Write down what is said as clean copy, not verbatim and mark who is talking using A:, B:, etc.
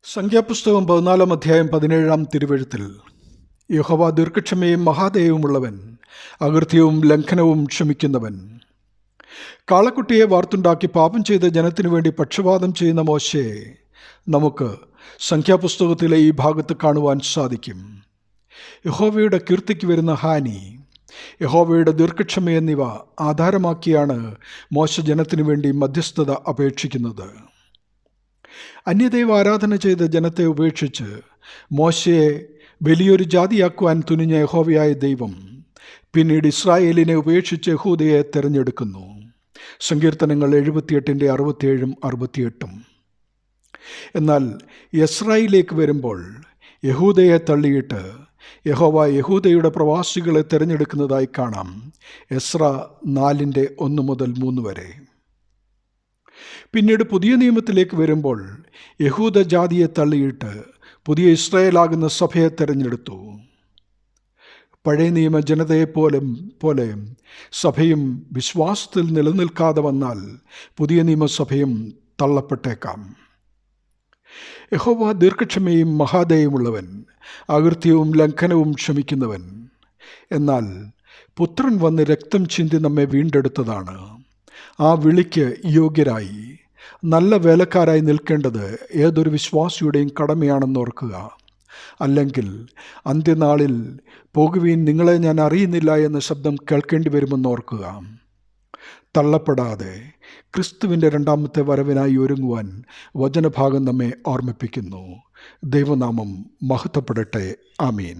A: സംഖ്യാപുസ്തകം 14-17 തിരുവെഴുത്തിൽ യഹോവ ദീർഘക്ഷമയും മഹാദയവുമുള്ളവൻ, അകൃത്യവും ലംഘനവും ക്ഷമിക്കുന്നവൻ. കാളക്കുട്ടിയെ വാർത്തുണ്ടാക്കി പാപം ചെയ്ത ജനത്തിനു വേണ്ടി പക്ഷപാതം ചെയ്യുന്ന മോശയെ നമുക്ക് സംഖ്യാപുസ്തകത്തിലെ ഈ ഭാഗത്ത് കാണുവാൻ സാധിക്കും. യഹോവയുടെ കീർത്തിക്ക് വരുന്ന ഹാനി, യഹോവയുടെ ദീർഘക്ഷമ എന്നിവ ആധാരമാക്കിയാണ് മോശ ജനത്തിനു വേണ്ടി മധ്യസ്ഥത അപേക്ഷിക്കുന്നത്. അന്യദൈവ ആരാധന ചെയ്ത ജനത്തെ ഉപേക്ഷിച്ച് മോശയെ വലിയൊരു ജാതിയാക്കുവാൻ തുനിഞ്ഞ യഹോവയായ ദൈവം പിന്നീട് ഇസ്രായേലിനെ ഉപേക്ഷിച്ച് യഹൂദയെ തിരഞ്ഞെടുക്കുന്നു. സങ്കീർത്തനങ്ങൾ 78-67-68. എന്നാൽ യസ്രായിലേക്ക് വരുമ്പോൾ യഹൂദയെ തള്ളിയിട്ട് യഹോവ യഹൂദയുടെ പ്രവാസികളെ തിരഞ്ഞെടുക്കുന്നതായി കാണാം. എസ്ര 4:1-3 പിന്നീട് പുതിയ നിയമത്തിലേക്ക് വരുമ്പോൾ യഹൂദ ജാതിയെ തള്ളിയിട്ട് പുതിയ ഇസ്രായേലാകുന്ന സഭയെ തിരഞ്ഞെടുത്തു. പഴയ നിയമ ജനതയെ പോലെ സഭയും വിശ്വാസത്തിൽ നിലനിൽക്കാതെ വന്നാൽ പുതിയ നിയമസഭയും തള്ളപ്പെട്ടേക്കാം. യഹോവ ദീർഘക്ഷമയും മഹാദയവുമുള്ളവൻ, അകൃത്യവും ലംഘനവും ക്ഷമിക്കുന്നവൻ. എന്നാൽ പുത്രൻ വന്ന് രക്തം ചിന്തി നമ്മെ വീണ്ടെടുത്തതാണ്. ആ വിളിക്ക് യോഗ്യരായി നല്ല വേലക്കാരായി നിൽക്കേണ്ടത് ഏതൊരു വിശ്വാസിയുടെയും കടമയാണെന്ന് ഓർക്കുക. അല്ലെങ്കിൽ അന്ത്യനാളിൽ പോകുവീൻ, നിങ്ങളെ ഞാൻ അറിയുന്നില്ല എന്ന ശബ്ദം കേൾക്കേണ്ടി വരുമെന്ന് ഓർക്കുക. തള്ളപ്പെടാതെ ക്രിസ്തുവിൻ്റെ രണ്ടാമത്തെ വരവിനായി ഒരുങ്ങുവാൻ വചനഭാഗം നമ്മെ ഓർമ്മിപ്പിക്കുന്നു. ദൈവനാമം മഹത്വപ്പെടട്ടെ. ആമീൻ.